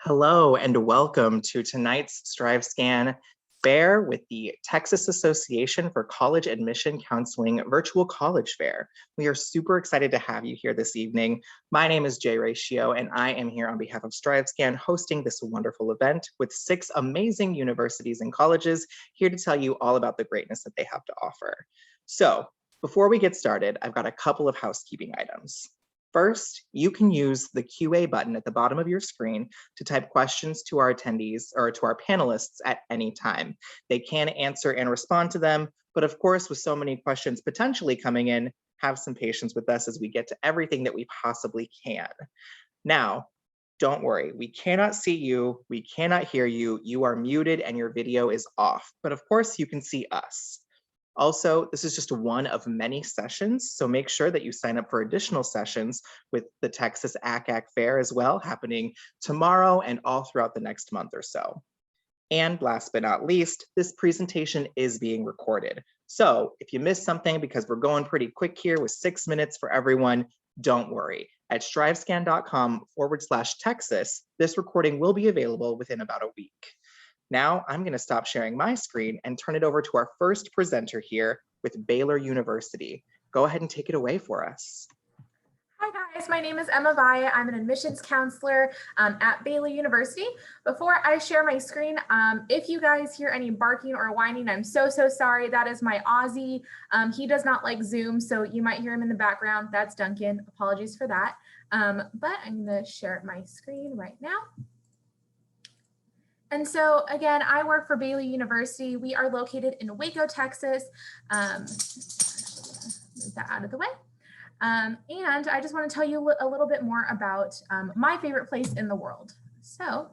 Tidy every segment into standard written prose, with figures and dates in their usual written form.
Hello and welcome to tonight's StriveScan Fair with the Texas Association for College Admission Counseling Virtual College Fair. We are super excited to have you here this evening. My name is Jay Ratio and I am here on behalf of StriveScan hosting this wonderful event with 6 amazing universities and colleges here to tell you all about the greatness that they have to offer. So before we get started, I've got a couple of housekeeping items. First, you can use the QA button at the bottom of your screen to type questions to our attendees or to our panelists at any time. They can answer and respond to them, but of course, with so many questions potentially coming in, have some patience with us as we get to everything that we possibly can. Now, don't worry, we cannot see you, we cannot hear you, you are muted and your video is off, but of course you can see us. Also, this is just one of many sessions, so make sure that you sign up for additional sessions with the Texas TACAC Fair as well, happening tomorrow and all throughout the next month or so. And last but not least, this presentation is being recorded. So if you missed something, because we're going pretty quick here with 6 minutes for everyone, don't worry. At strivescan.com/Texas, this recording will be available within about a week. Now I'm going to stop sharing my screen and turn it over to our first presenter here with Baylor University. Go ahead and take it away for us. Hi guys, my name is Emma Vaya. I'm an admissions counselor at Baylor University. Before I share my screen, if you guys hear any barking or whining, I'm so sorry. That is my Aussie. He does not like Zoom, so you might hear him in the background. That's Duncan. Apologies for that. But I'm going to share my screen right now. And so again, I work for Baylor University. We are located in Waco, Texas. Move that out of the way. And I just want to tell you a little bit more about my favorite place in the world. So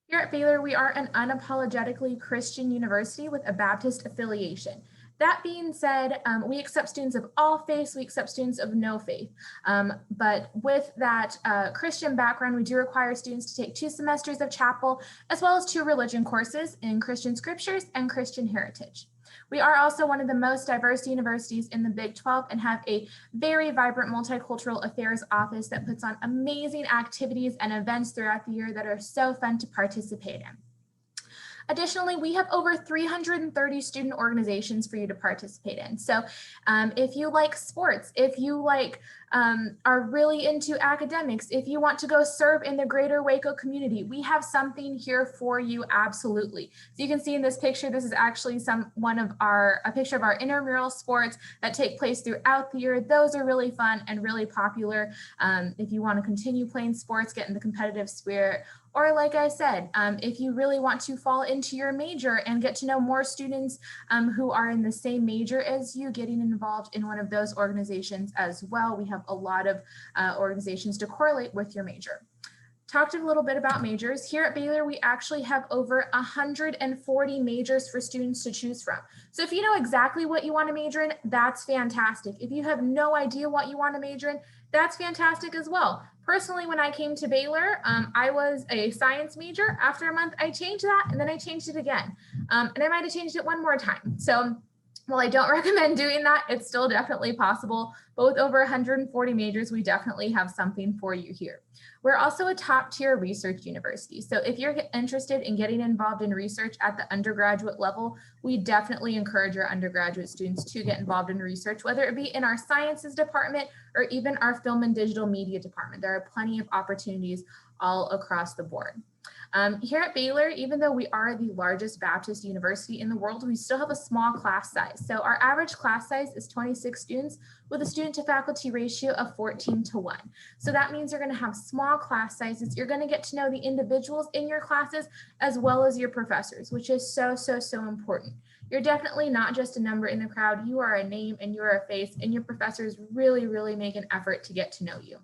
here at Baylor, we are an unapologetically Christian university with a Baptist affiliation. That being said, we accept students of all faiths, we accept students of no faith. But with that Christian background, we do require students to take 2 semesters of chapel, as well as 2 religion courses in Christian scriptures and Christian heritage. We are also one of the most diverse universities in the Big 12 and have a very vibrant multicultural affairs office that puts on amazing activities and events throughout the year that are so fun to participate in. Additionally, we have over 330 student organizations for you to participate in. So if you like sports, if you are really into academics, if you want to go serve in the greater Waco community, we have something here for you, absolutely. So you can see in this picture, this is actually a picture of our intramural sports that take place throughout the year. Those are really fun and really popular. If you want to continue playing sports, get in the competitive spirit, or like I said, if you really want to fall into your major and get to know more students who are in the same major as you, getting involved in one of those organizations as well. We have a lot of organizations to correlate with your major. Talked a little bit about majors. Here at Baylor, we actually have over 140 majors for students to choose from. So if you know exactly what you want to major in, that's fantastic. If you have no idea what you want to major in, that's fantastic as well. Personally, when I came to Baylor, I was a science major. After a month, I changed that, and then I changed it again. And I might have changed it one more time. So while I don't recommend doing that, it's still definitely possible. But with over 140 majors, we definitely have something for you here. We're also a top tier research university. So if you're interested in getting involved in research at the undergraduate level, we definitely encourage our undergraduate students to get involved in research, whether it be in our sciences department or even our film and digital media department. There are plenty of opportunities all across the board. Here at Baylor, even though we are the largest Baptist university in the world, we still have a small class size. So our average class size is 26 students with a student to faculty ratio of 14:1. So that means you're going to have small class sizes. You're going to get to know the individuals in your classes as well as your professors, which is so important. You're definitely not just a number in the crowd. You are a name and you're a face, and your professors really make an effort to get to know you.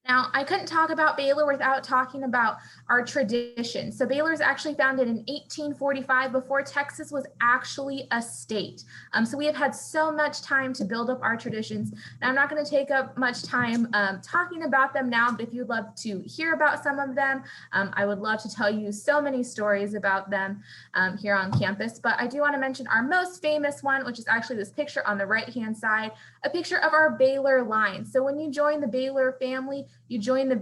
Now, I couldn't talk about Baylor without talking about our tradition. So Baylor is actually founded in 1845 before Texas was actually a state. So we have had so much time to build up our traditions. Now, I'm not going to take up much time talking about them now, but if you'd love to hear about some of them, I would love to tell you so many stories about them here on campus. But I do want to mention our most famous one, which is actually this picture on the right-hand side, a picture of our Baylor line. So when you join the Baylor family, you join the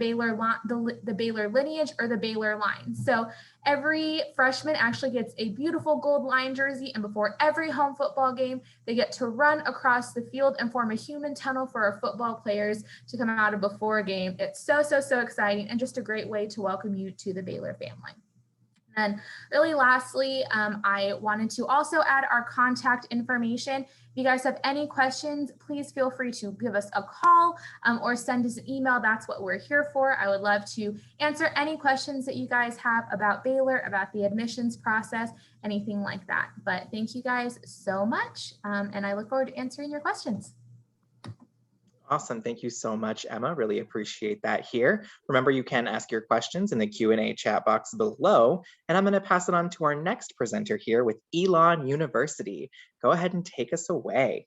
the Baylor lineage or the Baylor line. So every freshman actually gets a beautiful gold line jersey, and before every home football game, they get to run across the field and form a human tunnel for our football players to come out of before a game. It's so exciting, and just a great way to welcome you to the Baylor family. And really lastly, I wanted to also add our contact information. If you guys have any questions, please feel free to give us a call or send us an email. That's what we're here for. I would love to answer any questions that you guys have about Baylor, about the admissions process, anything like that. But thank you guys so much, and I look forward to answering your questions. Awesome. Thank you so much, Emma. Really appreciate that here. Remember, you can ask your questions in the Q&A chat box below, and I'm going to pass it on to our next presenter here with Elon University. Go ahead and take us away.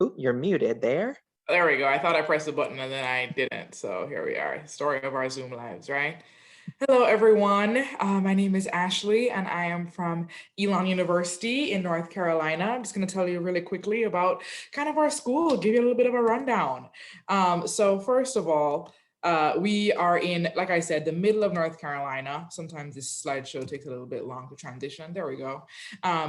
Oop, you're muted there. There we go. I thought I pressed the button and then I didn't. So here we are. Story of our Zoom lives, right? Hello, everyone. My name is Ashley, and I am from Elon University in North Carolina. I'm just going to tell you really quickly about kind of our school, give you a little bit of a rundown. So first of all, we are in, like I said, the middle of North Carolina. Sometimes this slideshow takes a little bit long to transition. There we go.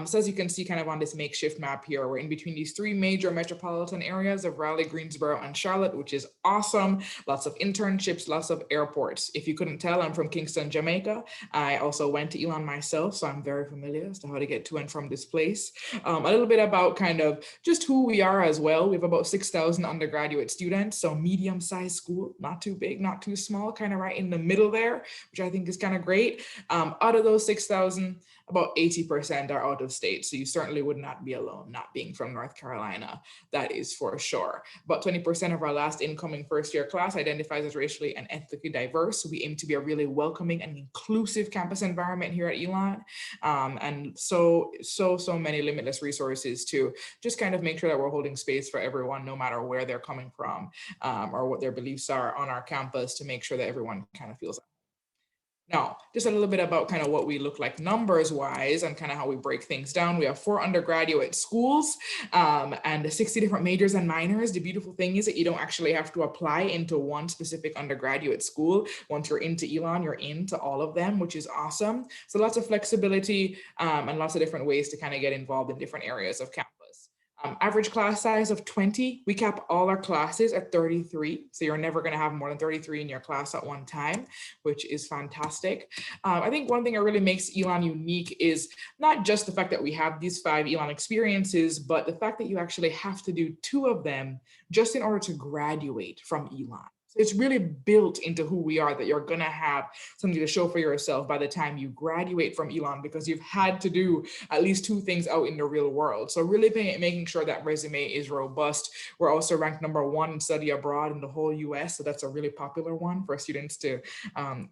So as you can see kind of on this makeshift map here, we're in between these three major metropolitan areas of Raleigh, Greensboro, and Charlotte, which is awesome. Lots of internships, lots of airports. If you couldn't tell, I'm from Kingston, Jamaica. I also went to Elon myself, so I'm very familiar as to how to get to and from this place. A little bit about kind of just who we are as well. We have about 6,000 undergraduate students, so medium-sized school, not too big, not too small, kind of right in the middle there, which I think is kind of great. Out of those 6,000, about 80% are out of state. So you certainly would not be alone not being from North Carolina. That is for sure. About 20% of our last incoming first year class identifies as racially and ethnically diverse. So we aim to be a really welcoming and inclusive campus environment here at Elon. And so many limitless resources to just kind of make sure that we're holding space for everyone, no matter where they're coming from or what their beliefs are on our campus, to make sure that everyone kind of feels. Now, just a little bit about kind of what we look like numbers wise and kind of how we break things down. We have 4 undergraduate schools and 60 different majors and minors. The beautiful thing is that you don't actually have to apply into one specific undergraduate school. Once you're into Elon, you're into all of them, which is awesome. So lots of flexibility and lots of different ways to kind of get involved in different areas of campus. Average class size of 20. We cap all our classes at 33. So you're never going to have more than 33 in your class at one time, which is fantastic. I think one thing that really makes Elon unique is not just the fact that we have these 5 Elon experiences, but the fact that you actually have to do 2 of them just in order to graduate from Elon. So it's really built into who we are, that you're going to have something to show for yourself by the time you graduate from Elon, because you've had to do at least 2 things out in the real world. So really making sure that resume is robust. We're also ranked #1 in study abroad in the whole US. So that's a really popular one for students to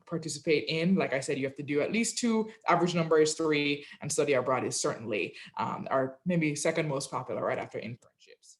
participate in. Like I said, you have to do at least 2, average number is 3, and study abroad is certainly our maybe second most popular right after internships.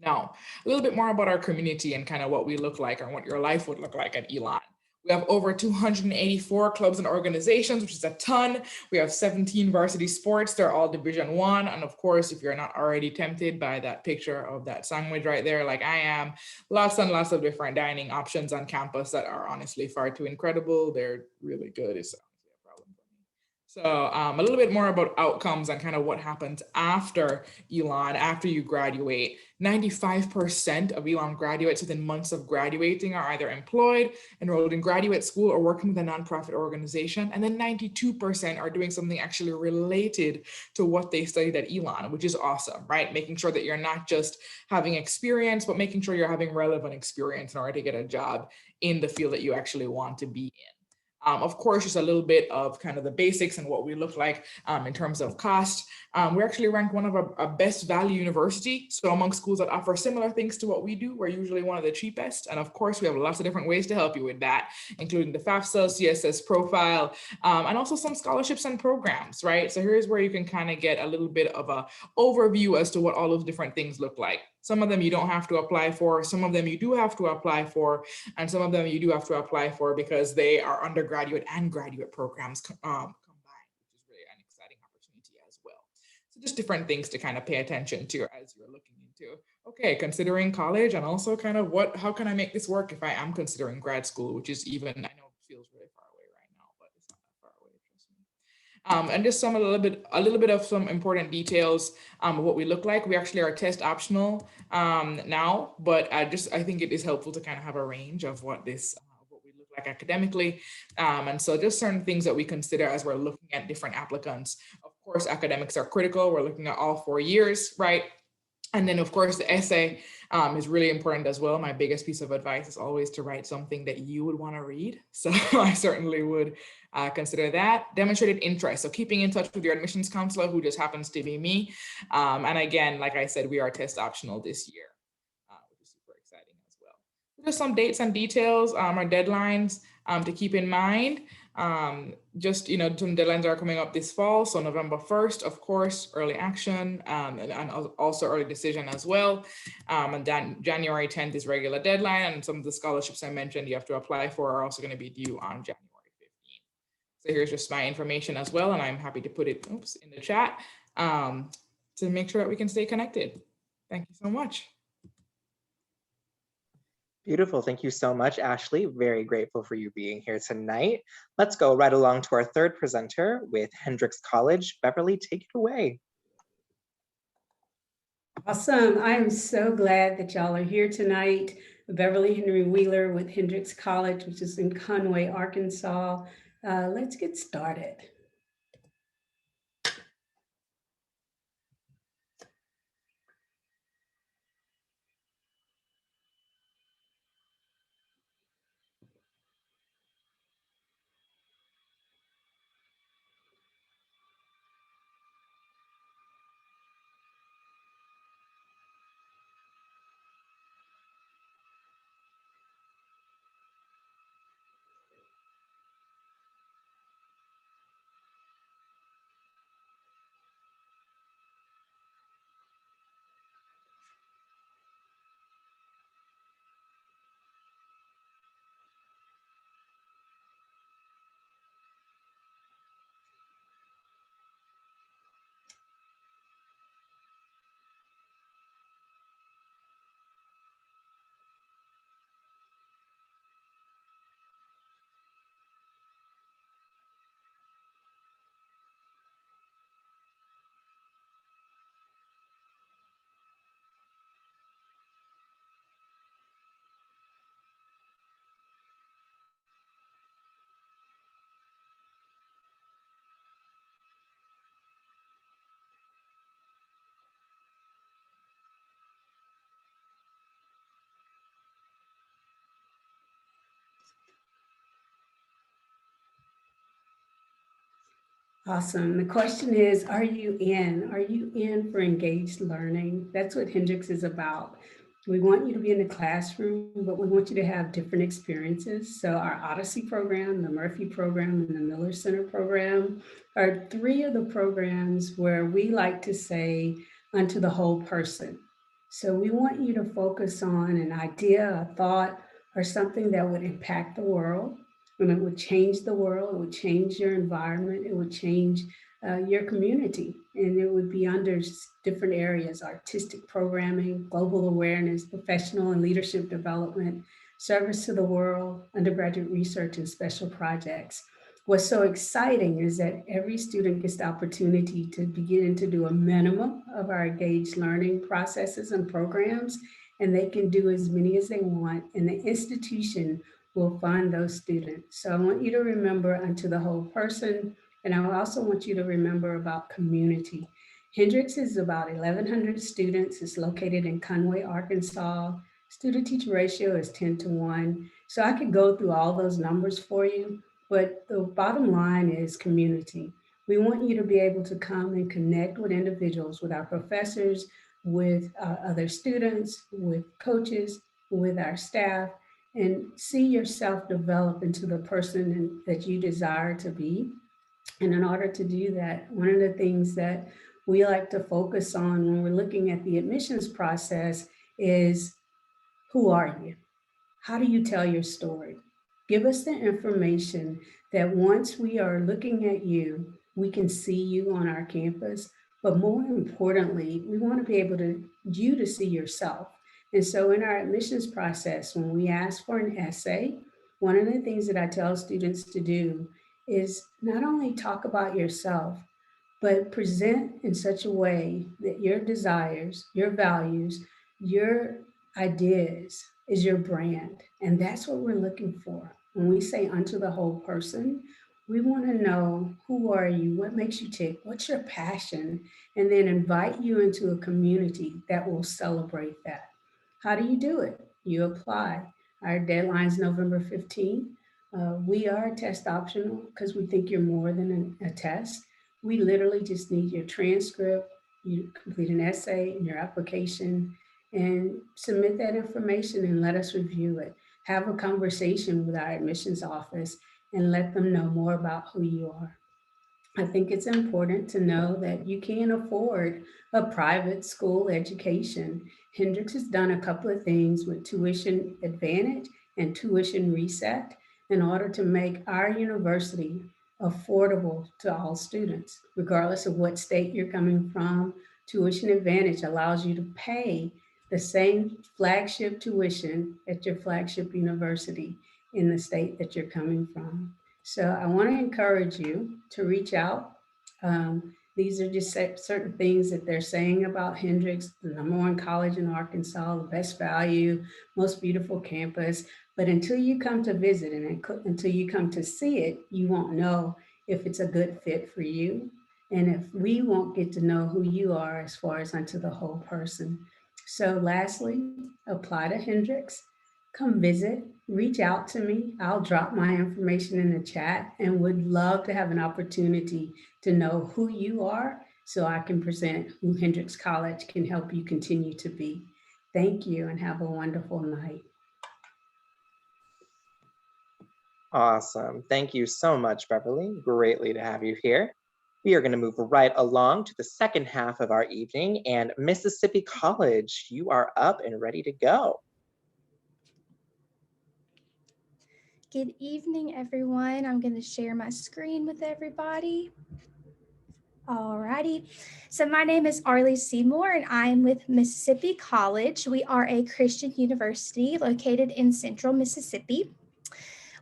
Now, a little bit more about our community and kind of what we look like or what your life would look like at Elon. We have over 284 clubs and organizations, which is a ton. We have 17 varsity sports. They're all Division I. And of course, if you're not already tempted by that picture of that sandwich right there, like I am, lots and lots of different dining options on campus that are honestly far too incredible. They're really good. It's honestly a problem for me. So a little bit more about outcomes and kind of what happens after Elon, after you graduate. 95% of Elon graduates within months of graduating are either employed, enrolled in graduate school, or working with a nonprofit organization. And then 92% are doing something actually related to what they studied at Elon, which is awesome, right? Making sure that you're not just having experience, but making sure you're having relevant experience in order to get a job in the field that you actually want to be in. Of course, just a little bit of kind of the basics and what we look like in terms of cost. We're actually ranked one of our best value university. So among schools that offer similar things to what we do, we're usually one of the cheapest. And of course, we have lots of different ways to help you with that, including the FAFSA, CSS profile, and also some scholarships and programs, right? So here's where you can kind of get a little bit of a overview as to what all those different things look like. Some of them you don't have to apply for, some of them you do have to apply for, and some of them you do have to apply for because they are undergraduate and graduate programs combined, which is really an exciting opportunity as well. So just different things to kind of pay attention to as you're looking into okay, considering college and also kind of how can I make this work if I am considering grad school, which is even, I know it feels really far away right now, but it's not that far away, trust me. And just a little bit of some important details of what we look like. We actually are test optional now, but I think it is helpful to kind of have a range of what we look like academically. And so just certain things that we consider as we're looking at different applicants. Of course, academics are critical. We're looking at all 4 years, right? And then, of course, the essay is really important as well. My biggest piece of advice is always to write something that you would want to read. So I certainly would consider that. Demonstrated interest. So keeping in touch with your admissions counselor, who just happens to be me. And again, like I said, we are test optional this year, which is super exciting as well. Just some dates and details, our deadlines to keep in mind. Just, some deadlines are coming up this fall. So November 1st, of course, early action and also early decision as well. And then January 10th is regular deadline. And some of the scholarships I mentioned you have to apply for are also going to be due on January 15th. So here's just my information as well. And I'm happy to put it in the chat to make sure that we can stay connected. Thank you so much. Beautiful. Thank you so much, Ashley. Very grateful for you being here tonight. Let's go right along to our third presenter with Hendrix College. Beverly, take it away. Awesome. I'm so glad that y'all are here tonight. Beverly Henry Wheeler with Hendrix College, which is in Conway, Arkansas. Let's get started. Awesome. The question is, are you in? Are you in for engaged learning? That's what Hendrix is about. We want you to be in the classroom, but we want you to have different experiences. So our Odyssey program, the Murphy program, and the Miller Center program are 3 of the programs where we like to say unto the whole person. So we want you to focus on an idea, a thought, or something that would impact the world. And it would change the world, it would change your environment, it would change your community. And it would be under different areas: artistic programming, global awareness, professional and leadership development, service to the world, undergraduate research, and special projects. What's so exciting is that every student gets the opportunity to begin to do a minimum of our engaged learning processes and programs, and they can do as many as they want, and the institution will fund those students. So I want you to remember unto the whole person, and I also want you to remember about community. Hendrix is about 1,100 students. It's located in Conway, Arkansas. Student-teacher ratio is 10-1. So I could go through all those numbers for you, but the bottom line is community. We want you to be able to come and connect with individuals, with our professors, with other students, with coaches, with our staff, and see yourself develop into the person that you desire to be. And in order to do that, one of the things that we like to focus on when we're looking at the admissions process is, who are you? How do you tell your story? Give us the information that once we are looking at you, we can see you on our campus. But more importantly, we want to be able you to see yourself. And so in our admissions process, when we ask for an essay, one of the things that I tell students to do is not only talk about yourself, but present in such a way that your desires, your values, your ideas is your brand. And that's what we're looking for. When we say unto the whole person, we want to know, who are you? What makes you tick? What's your passion? And then invite you into a community that will celebrate that. How do you do it? You apply. Our deadline is November 15th. We are test optional because we think you're more than a test. We literally just need your transcript, you complete an essay and your application, and submit that information and let us review it. Have a conversation with our admissions office and let them know more about who you are. I think it's important to know that you can afford a private school education. Hendrix has done a couple of things with tuition advantage and tuition reset in order to make our university affordable to all students, regardless of what state you're coming from. Tuition advantage allows you to pay the same flagship tuition at your flagship university in the state that you're coming from. So I want to encourage you to reach out. These are just certain things that they're saying about Hendrix, the #1 college in Arkansas, the best value, most beautiful campus. But until you come to visit and until you come to see it, you won't know if it's a good fit for you. And if we won't get to know who you are as far as unto the whole person. So lastly, apply to Hendrix. Come visit, reach out to me. I'll drop my information in the chat and would love to have an opportunity to know who you are so I can present who Hendrix College can help you continue to be. Thank you and have a wonderful night. Awesome. Thank you so much, Beverly. Greatly to have you here. We are going to move right along to the second half of our evening, and Mississippi College, you are up and ready to go. Good evening, everyone. I'm going to share my screen with everybody. Alrighty, so my name is Arlie Seymour and I am with Mississippi College. We are a Christian university located in central Mississippi.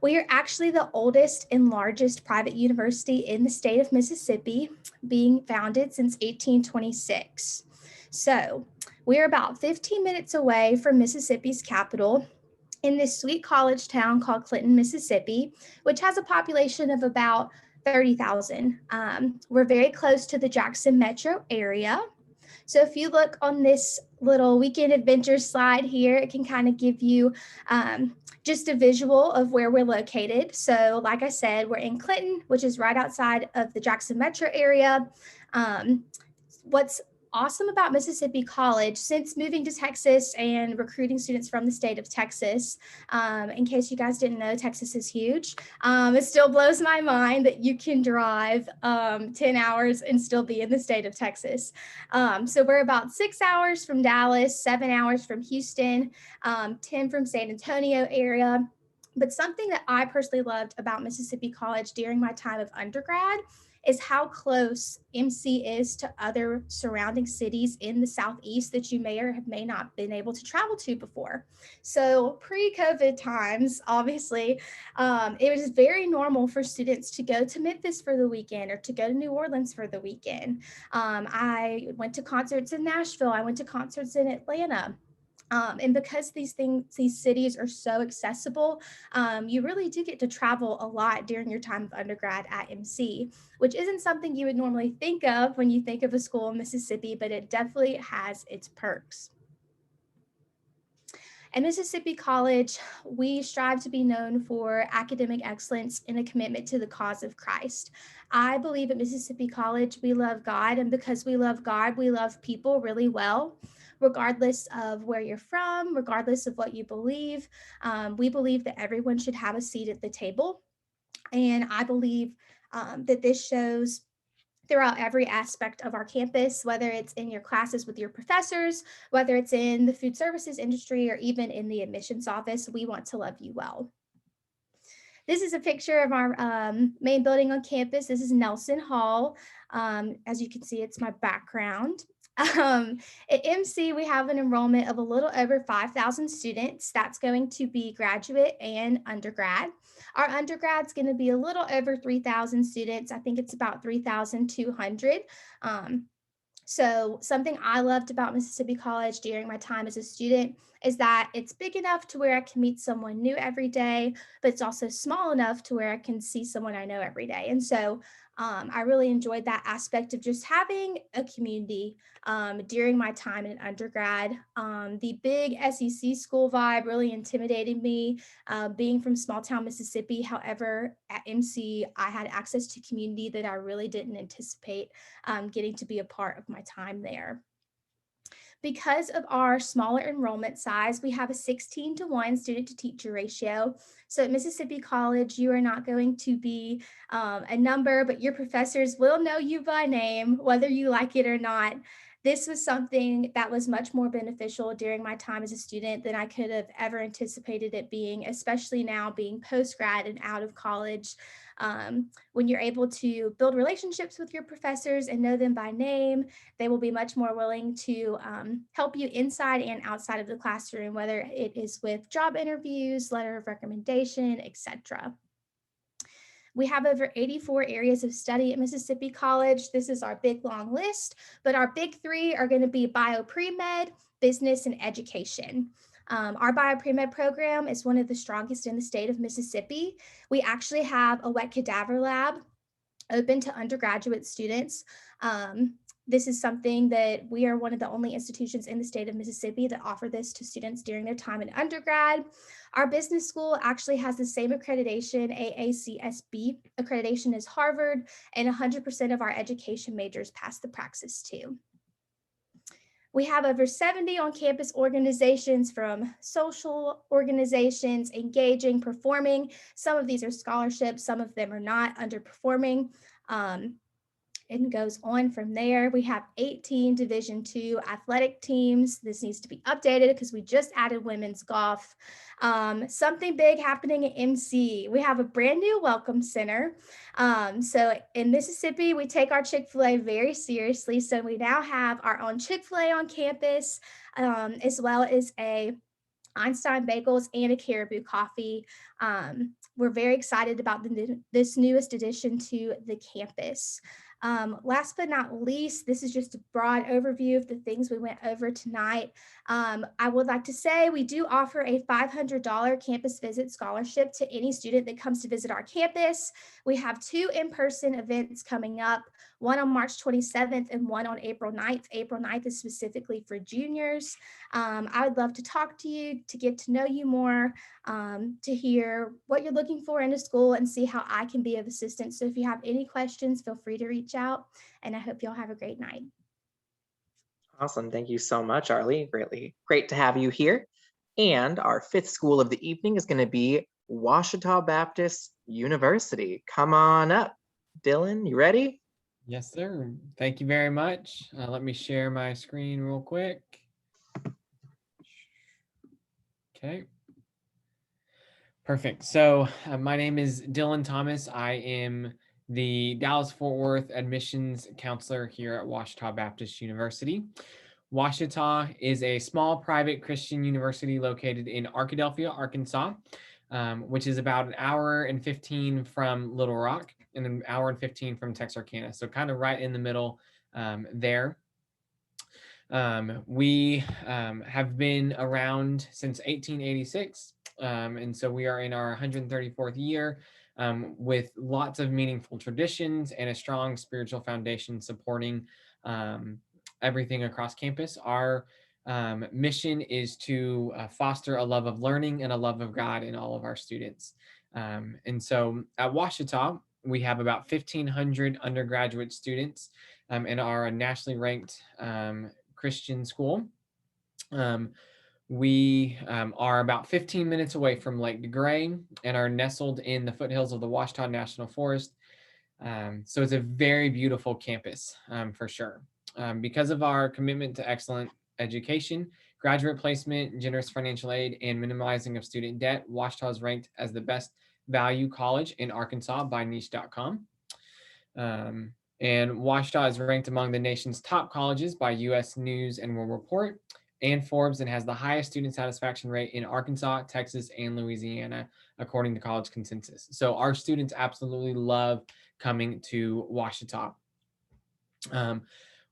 We are actually the oldest and largest private university in the state of Mississippi, being founded since 1826. So we're about 15 minutes away from Mississippi's capital in this sweet college town called Clinton, Mississippi, which has a population of about 30,000. We're very close to the Jackson metro area. So if you look on this little weekend adventure slide here, it can kind of give you just a visual of where we're located. So like I said, we're in Clinton, which is right outside of the Jackson metro area. What's awesome about Mississippi College, since moving to Texas and recruiting students from the state of Texas, in case you guys didn't know, Texas is huge. It still blows my mind that you can drive 10 hours and still be in the state of Texas. So we're about 6 hours from Dallas, 7 hours from Houston, 10 from San Antonio area. But something that I personally loved about Mississippi College during my time of undergrad is how close MC is to other surrounding cities in the Southeast that you may or may not been able to travel to before. So pre-COVID times, obviously, it was very normal for students to go to Memphis for the weekend or to go to New Orleans for the weekend. I went to concerts in Nashville. I went to concerts in Atlanta. And because these cities are so accessible, you really do get to travel a lot during your time of undergrad at MC, which isn't something you would normally think of when you think of a school in Mississippi, but it definitely has its perks. At Mississippi College, we strive to be known for academic excellence and a commitment to the cause of Christ. I believe at Mississippi College, we love God, and because we love God, we love people really well. Regardless of where you're from, regardless of what you believe, we believe that everyone should have a seat at the table. And I believe that this shows throughout every aspect of our campus, whether it's in your classes with your professors, whether it's in the food services industry, or even in the admissions office. We want to love you well. This is a picture of our main building on campus. This is Nelson Hall. As you can see, it's my background. At MC, we have an enrollment of a little over 5,000 students. That's going to be graduate and undergrad. Our undergrad's going to be a little over 3,000 students. I think it's about 3,200. So something I loved about Mississippi College during my time as a student is that it's big enough to where I can meet someone new every day, but it's also small enough to where I can see someone I know every day. And so I really enjoyed that aspect of just having a community during my time in undergrad. The big SEC school vibe really intimidated me, being from small town Mississippi. However, at MC, I had access to community that I really didn't anticipate getting to be a part of my time there. Because of our smaller enrollment size, we have a 16-to-1 student to teacher ratio. So at Mississippi College, you are not going to be a number, but your professors will know you by name, whether you like it or not. This was something that was much more beneficial during my time as a student than I could have ever anticipated it being, especially now being post-grad and out of college. When you're able to build relationships with your professors and know them by name, they will be much more willing to help you inside and outside of the classroom, whether it is with job interviews, letter of recommendation, etc. We have over 84 areas of study at Mississippi College. This is our big long list, but our big three are going to be bio pre-med, business, and education. Our bio pre-med program is one of the strongest in the state of Mississippi. We actually have a wet cadaver lab open to undergraduate students. This is something that we are one of the only institutions in the state of Mississippi that offer this to students during their time in undergrad. Our business school actually has the same accreditation, AACSB accreditation as Harvard, and 100% of our education majors pass the praxis too. We have over 70 on-campus organizations, from social organizations, engaging, performing. Some of these are scholarships, some of them are not, underperforming. It goes on from there. We have 18 Division II athletic teams. This needs to be updated because we just added women's golf. Something big happening at MC. We have a brand new welcome center. So in Mississippi, we take our Chick-fil-A very seriously. So we now have our own Chick-fil-A on campus, as well as a Einstein Bagels and a Caribou Coffee. We're very excited about this newest addition to the campus. Last but not least, this is just a broad overview of the things we went over tonight. I would like to say we do offer a $500 campus visit scholarship to any student that comes to visit our campus. We have 2 in-person events coming up, one on March 27th and one on April 9th. April 9th is specifically for juniors. I would love to talk to you, to get to know you more, to hear what you're looking for in a school and see how I can be of assistance. So if you have any questions, feel free to reach out, and I hope you'll have a great night. Awesome. Thank you so much, Arlie. Great to have you here. And our 5th school of the evening is going to be Ouachita Baptist University. Come on up. Dylan, you ready? Yes, sir. Thank you very much. Let me share my screen real quick. Okay. Perfect. So my name is Dylan Thomas. I am the Dallas-Fort Worth admissions counselor here at Ouachita Baptist University. Ouachita is a small private Christian university located in Arkadelphia, Arkansas, which is about an hour and 15 from Little Rock and an hour and 15 from Texarkana. So kind of right in the middle there. We have been around since 1886. And so we are in our 134th year, with lots of meaningful traditions and a strong spiritual foundation supporting everything across campus. Our mission is to foster a love of learning and a love of God in all of our students. And so at Ouachita, we have about 1,500 undergraduate students and are a nationally ranked Christian school. We are about 15 minutes away from Lake DeGray and are nestled in the foothills of the Ouachita National Forest. So it's a very beautiful campus for sure. Because of our commitment to excellent education, graduate placement, generous financial aid, and minimizing of student debt, Ouachita is ranked as the best value college in Arkansas by niche.com. And Ouachita is ranked among the nation's top colleges by U.S. News and World Report and Forbes, and has the highest student satisfaction rate in Arkansas, Texas, and Louisiana, according to College Consensus. So our students absolutely love coming to Ouachita.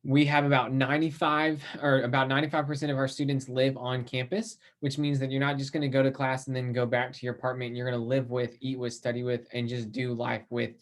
We have about 95% of our students live on campus, which means that you're not just going to go to class and then go back to your apartment. You're going to live with, eat with, study with, and just do life with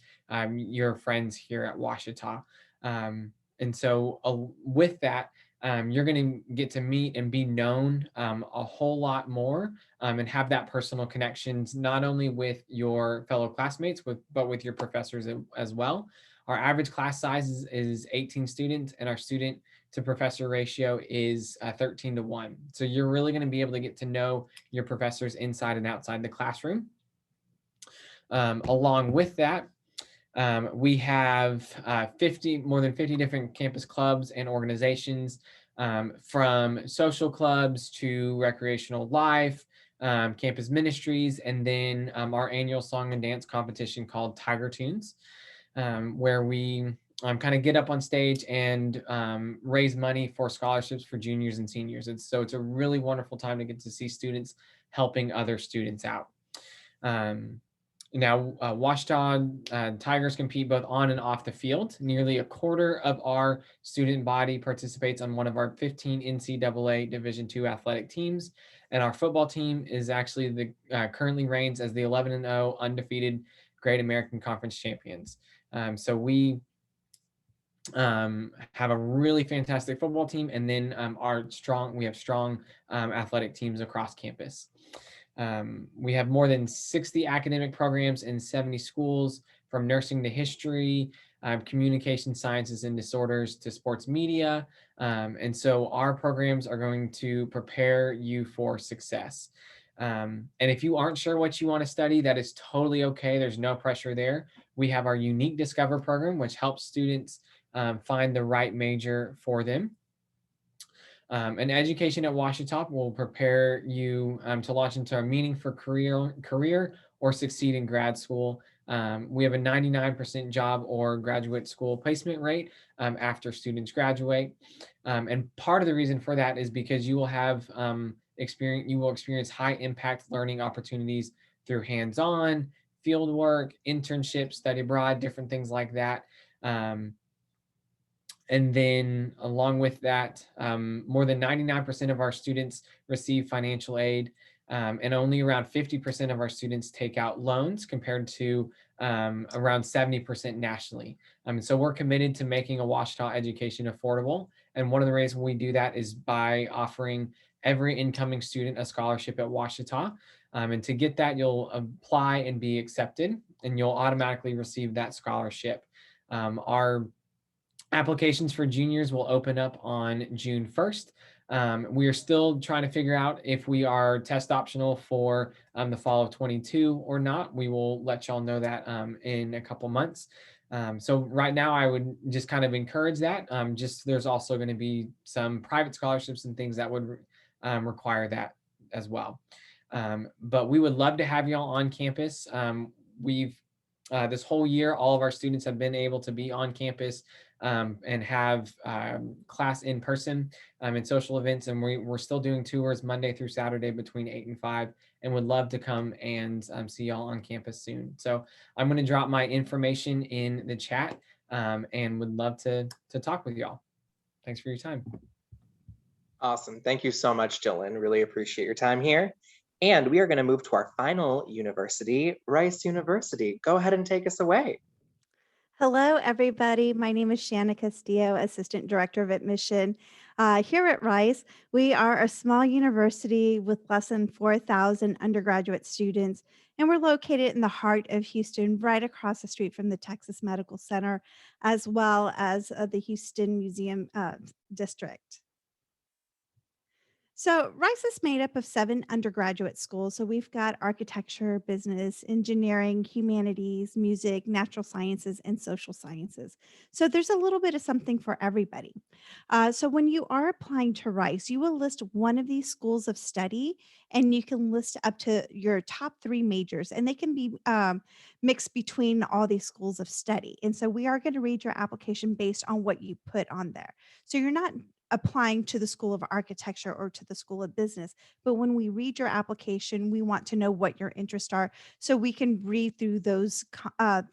your friends here at Ouachita. And so with that, you're going to get to meet and be known a whole lot more and have that personal connections, not only with your fellow classmates, but with your professors as well. Our average class size is 18 students, and our student to professor ratio is 13:1. So you're really going to be able to get to know your professors inside and outside the classroom. Along with that, we have more than 50 different campus clubs and organizations, from social clubs to recreational life, campus ministries, and then our annual song and dance competition called Tiger Tunes, where we kind of get up on stage and raise money for scholarships for juniors and seniors. So it's a really wonderful time to get to see students helping other students out. Now, Ouachita Tigers compete both on and off the field. Nearly a quarter of our student body participates on one of our 15 NCAA Division II athletic teams. And our football team is actually currently reigns as the 11-0 undefeated Great American Conference champions. So we have a really fantastic football team, and then we have strong athletic teams across campus. We have more than 60 academic programs in 70 schools, from nursing to history, communication sciences and disorders to sports media. And so our programs are going to prepare you for success. And if you aren't sure what you want to study, that is totally okay. There's no pressure there. We have our unique Discover program, which helps students find the right major for them. And education at Ouachita will prepare you to launch into a meaningful career or succeed in grad school. We have a 99% job or graduate school placement rate after students graduate. And part of the reason for that is because you will have experience high impact learning opportunities through hands-on, field work, internships, study abroad, different things like that. And then along with that, more than 99% of our students receive financial aid, and only around 50% of our students take out loans, compared to around 70% nationally. So we're committed to making a Ouachita education affordable. And one of the ways we do that is by offering every incoming student a scholarship at Ouachita. And to get that, you'll apply and be accepted, and you'll automatically receive that scholarship. Our applications for juniors will open up on June 1st. We are still trying to figure out if we are test optional for the fall of 22 or not. We will let y'all know that in a couple months. So right now I would just kind of encourage that. There's also going to be some private scholarships and things that would require that as well. But we would love to have y'all on campus. This whole year, all of our students have been able to be on campus and have class in person and social events. And we're still doing tours Monday through Saturday between 8 and 5, and would love to come and see y'all on campus soon. So I'm going to drop my information in the chat and would love to talk with y'all. Thanks for your time. Awesome. Thank you so much, Dylan. Really appreciate your time here. And we are going to move to our final university, Rice University. Go ahead and take us away. Hello, everybody. My name is Shanna Castillo, Assistant Director of Admission. Here at Rice, we are a small university with less than 4,000 undergraduate students, and we're located in the heart of Houston, right across the street from the Texas Medical Center, as well as the Houston Museum District. So Rice is made up of 7 undergraduate schools. So we've got architecture, business, engineering, humanities, music, natural sciences, and social sciences. So there's a little bit of something for everybody. So when you are applying to Rice, you will list one of these schools of study, and you can list up to your top 3 majors, and they can be mixed between all these schools of study. And so we are going to read your application based on what you put on there. So you're not applying to the School of Architecture or to the School of Business. But when we read your application, we want to know what your interests are so we can read through those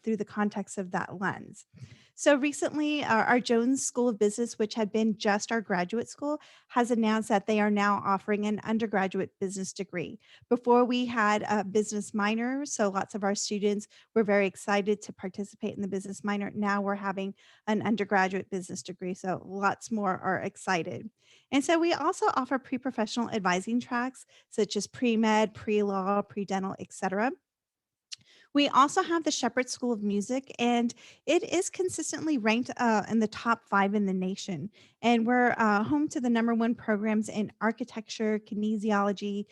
through the context of that lens. So recently, our Jones School of Business, which had been just our graduate school, has announced that they are now offering an undergraduate business degree. Before we had a business minor, so lots of our students were very excited to participate in the business minor. Now we're having an undergraduate business degree, so lots more are excited. And so we also offer pre-professional advising tracks such as pre-med, pre-law, pre-dental, etc. We also have the Shepherd School of Music, and it is consistently ranked in the top 5 in the nation. And we're home to the #1 programs in architecture, kinesiology,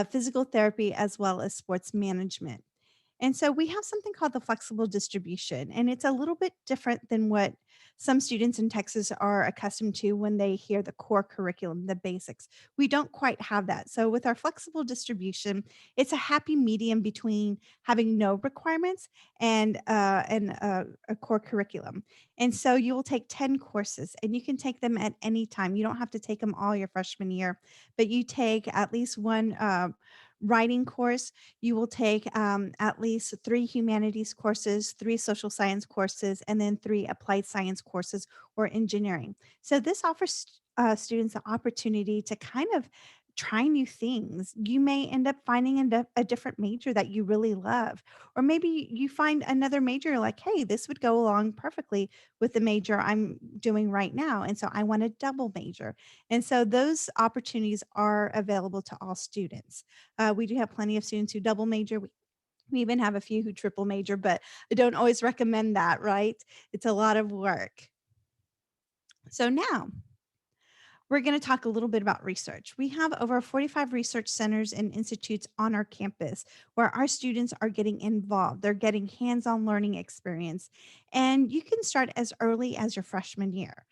physical therapy, as well as sports management. And so we have something called the flexible distribution, and it's a little bit different than what some students in Texas are accustomed to when they hear the core curriculum, the basics. We don't quite have that. So with our flexible distribution, it's a happy medium between having no requirements and a core curriculum. And so you will take 10 courses, and you can take them at any time. You don't have to take them all your freshman year, but you take at least one writing course. You will take at least 3 humanities courses, 3 social science courses, and then 3 applied science courses or engineering. So this offers students the opportunity to kind of try new things. You may end up finding a different major that you really love, or maybe you find another major like, hey, this would go along perfectly with the major I'm doing right now. And so I want a double major. And so those opportunities are available to all students. We do have plenty of students who double major. We even have a few who triple major, but I don't always recommend that, right? It's a lot of work. So now we're going to talk a little bit about research. We have over 45 research centers and institutes on our campus where our students are getting involved. They're getting hands-on learning experience, and you can start as early as your freshman year.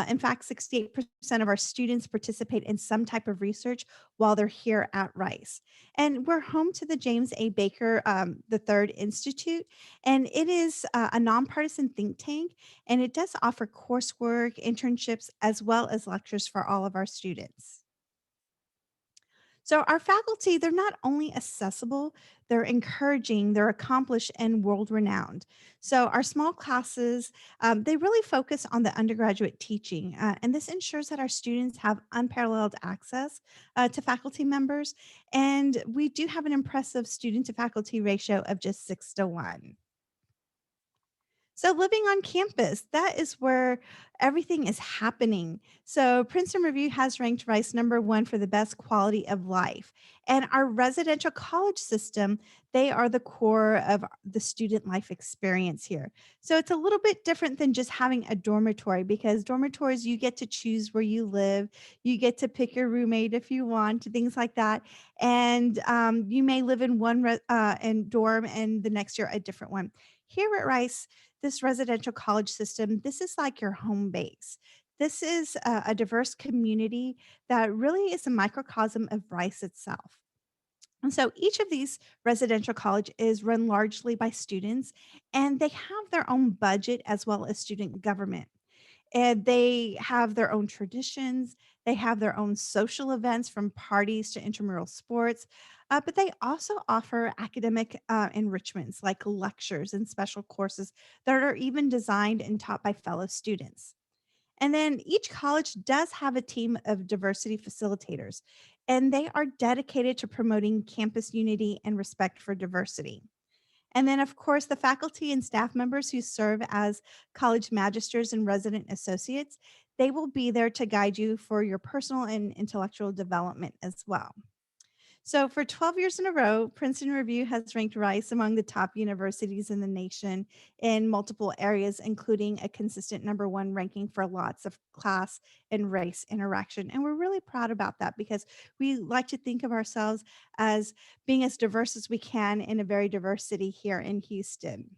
In fact, 68% of our students participate in some type of research while they're here at Rice. And we're home to the James A. Baker the Third Institute, and it is a nonpartisan think tank, and it does offer coursework, internships, as well as lectures for all of our students. So our faculty, they're not only accessible, they're encouraging, they're accomplished, and world-renowned. So our small classes, they really focus on the undergraduate teaching, and this ensures that our students have unparalleled access to faculty members, and we do have an impressive student to faculty ratio of just 6-to-1. So living on campus, that is where everything is happening. So Princeton Review has ranked Rice #1 for the best quality of life. And our residential college system, they are the core of the student life experience here. So it's a little bit different than just having a dormitory, because dormitories, you get to choose where you live. You get to pick your roommate if you want, things like that. And you may live in one in dorm and the next year a different one. Here at Rice, this residential college system, this is like your home base. This is a diverse community that really is a microcosm of Rice itself. And so each of these residential college is run largely by students, and they have their own budget as well as student government. And they have their own traditions. They have their own social events, from parties to intramural sports. But they also offer academic enrichments like lectures and special courses that are even designed and taught by fellow students. And then each college does have a team of diversity facilitators, and they are dedicated to promoting campus unity and respect for diversity. And then, of course, the faculty and staff members who serve as college magisters and resident associates, they will be there to guide you for your personal and intellectual development as well. So for 12 years in a row, Princeton Review has ranked Rice among the top universities in the nation in multiple areas, including a consistent #1 ranking for lots of class and race interaction. And we're really proud about that because we like to think of ourselves as being as diverse as we can in a very diverse city here in Houston.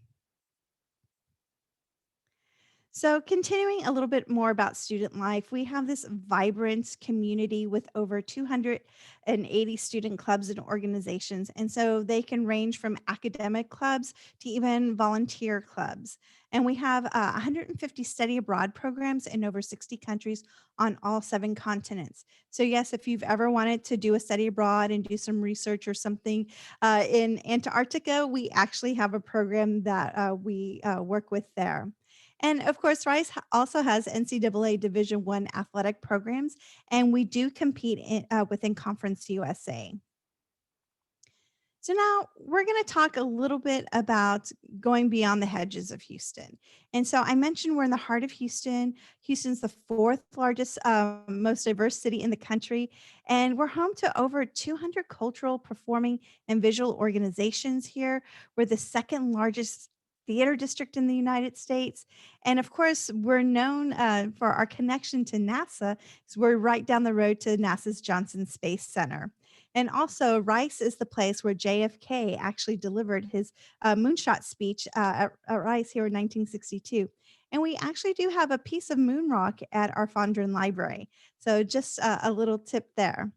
So, continuing a little bit more about student life, we have this vibrant community with over 280 student clubs and organizations. And so they can range from academic clubs to even volunteer clubs. And we have 150 study abroad programs in over 60 countries on all 7 continents. So, yes, if you've ever wanted to do a study abroad and do some research or something in Antarctica, we actually have a program that we work with there. And of course, Rice also has NCAA Division I athletic programs, and we do compete within Conference USA. So now we're going to talk a little bit about going beyond the hedges of Houston. And so I mentioned we're in the heart of Houston. Houston's the 4th largest, most diverse city in the country. And we're home to over 200 cultural, performing, and visual organizations here. We're the 2nd largest theater district in the United States. And of course, we're known for our connection to NASA, because we're right down the road to NASA's Johnson Space Center. And also, Rice is the place where JFK actually delivered his moonshot speech at Rice here in 1962. And we actually do have a piece of moon rock at our Fondren Library. So just a little tip there.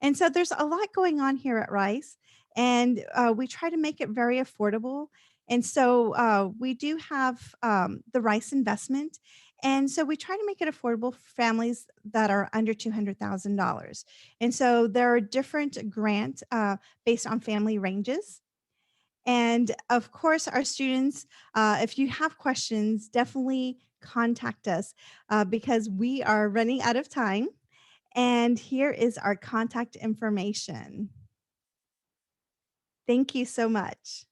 And so there's a lot going on here at Rice, and we try to make it very affordable. And so we do have the Rice investment. And so we try to make it affordable for families that are under $200,000. And so there are different grants based on family ranges. And of course, our students, if you have questions, definitely contact us because we are running out of time. And here is our contact information. Thank you so much.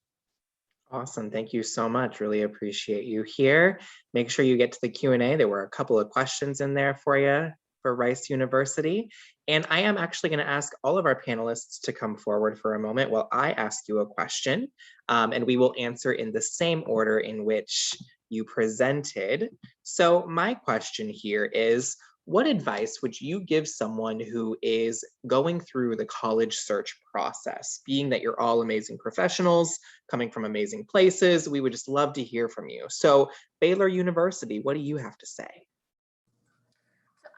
Awesome. Thank you so much. Really appreciate you here. Make sure you get to the Q&A. There were a couple of questions in there for you for Rice University. And I am actually going to ask all of our panelists to come forward for a moment while I ask you a question. And we will answer in the same order in which you presented. So my question here is, what advice would you give someone who is going through the college search process? Being that you're all amazing professionals, coming from amazing places, we would just love to hear from you. So Baylor University, what do you have to say?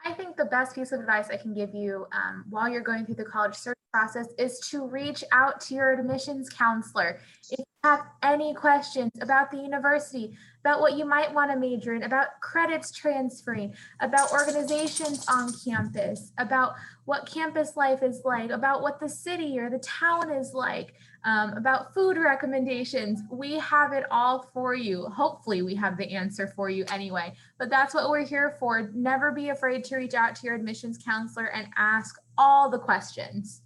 I think the best piece of advice I can give you while you're going through the college search process is to reach out to your admissions counselor. If you have any questions about the university, about what you might want to major in, about credits transferring, about organizations on campus, about what campus life is like, about what the city or the town is like, about food recommendations, we have it all for you. Hopefully we have the answer for you anyway, but that's what we're here for. Never be afraid to reach out to your admissions counselor and ask all the questions.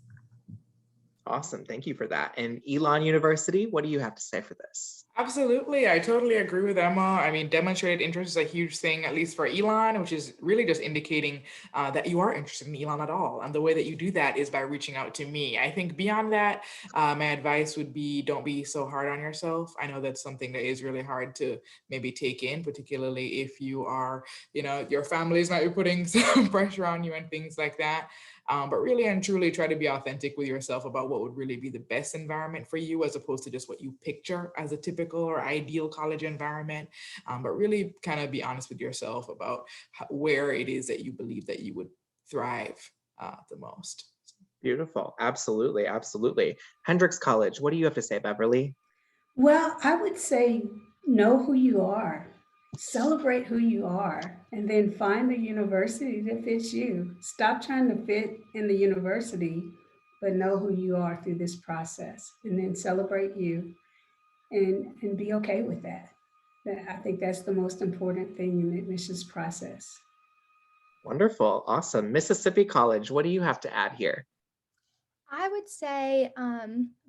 Awesome. Thank you for that. And Elon University, what do you have to say for this? Absolutely. I totally agree with Emma. I mean, demonstrated interest is a huge thing, at least for Elon, which is really just indicating that you are interested in Elon at all. And the way that you do that is by reaching out to me. I think beyond that, my advice would be don't be so hard on yourself. I know that's something that is really hard to maybe take in, particularly if you are, your families might be putting some pressure on you and things like that. But really and truly try to be authentic with yourself about what would really be the best environment for you, as opposed to just what you picture as a typical or ideal college environment. But really kind of be honest with yourself about where it is that you believe that you would thrive the most. Beautiful. Absolutely. Absolutely. Hendrix College, what do you have to say, Beverly? Well, I would say know who you are, celebrate who you are, and then find the university that fits you. Stop trying to fit in the university, but know who you are through this process, and then celebrate you and be okay with that. I think that's the most important thing in the admissions process. Wonderful. Awesome. Mississippi College, what do you have to add here? I would say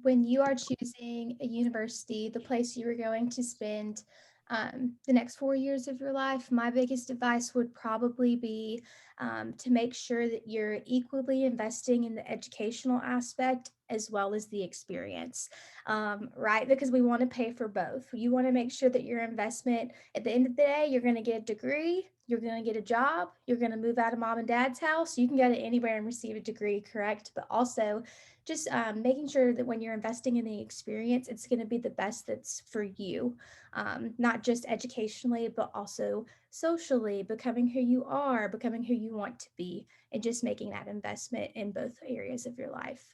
when you are choosing a university, the place you are going to spend the next 4 years of your life, my biggest advice would probably be to make sure that you're equally investing in the educational aspect as well as the experience, right? Because we want to pay for both. You want to make sure that your investment, at the end of the day, you're going to get a degree, you're going to get a job, you're going to move out of mom and dad's house. You can go to anywhere and receive a degree, correct? But also just making sure that when you're investing in the experience, it's going to be the best that's for you, not just educationally, but also socially, becoming who you are, becoming who you want to be, and just making that investment in both areas of your life.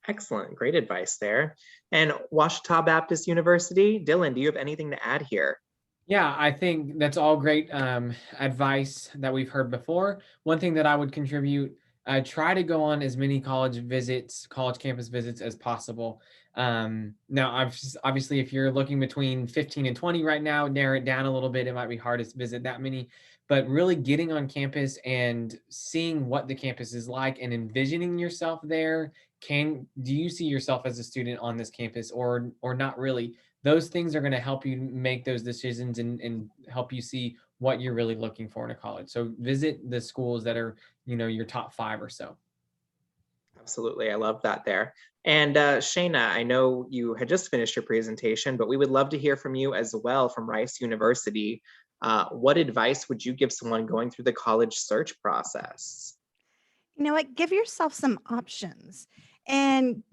Excellent, great advice there. And Ouachita Baptist University, Dylan, do you have anything to add here? Yeah, I think that's all great advice that we've heard before. One thing that I would contribute, try to go on as many college visits, college campus visits as possible. Now, obviously, if you're looking between 15 and 20 right now, narrow it down a little bit. It might be hard to visit that many, but really getting on campus and seeing what the campus is like and envisioning yourself there. Do you see yourself as a student on this campus or not really? Those things are going to help you make those decisions and help you see what you're really looking for in a college. So visit the schools that are, your top 5 or so. Absolutely, I love that there. And Shayna, I know you had just finished your presentation, but we would love to hear from you as well from Rice University. What advice would you give someone going through the college search process? You know what? Give yourself some options and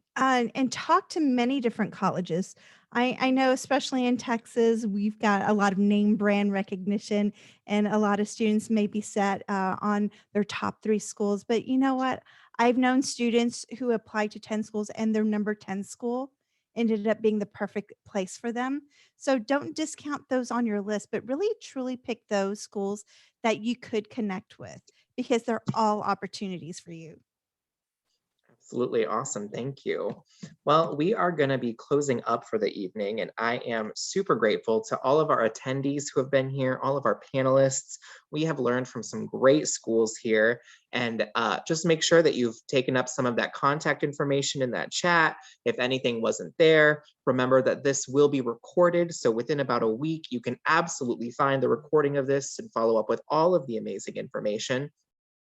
talk to many different colleges. I know, especially in Texas, we've got a lot of name brand recognition, and a lot of students may be set on their top 3 schools. But you know what? I've known students who applied to 10 schools, and their number 10 school ended up being the perfect place for them. So don't discount those on your list, but really truly pick those schools that you could connect with, because they're all opportunities for you. Absolutely awesome. Thank you. Well, we are going to be closing up for the evening, and I am super grateful to all of our attendees who have been here, all of our panelists. We have learned from some great schools here, and just make sure that you've taken up some of that contact information in that chat. If anything wasn't there, remember that this will be recorded. So within about a week, you can absolutely find the recording of this and follow up with all of the amazing information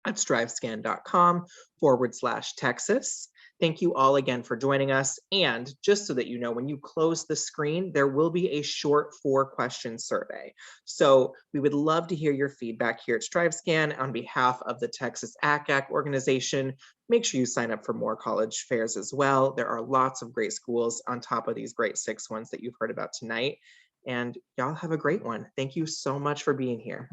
at strivescan.com/Texas. Thank you all again for joining us. And just so that you know, when you close the screen, there will be a short 4-question survey. So we would love to hear your feedback here at StriveScan on behalf of the Texas ACAC organization. Make sure you sign up for more college fairs as well. There are lots of great schools on top of these great 6 ones that you've heard about tonight. And y'all have a great one. Thank you so much for being here.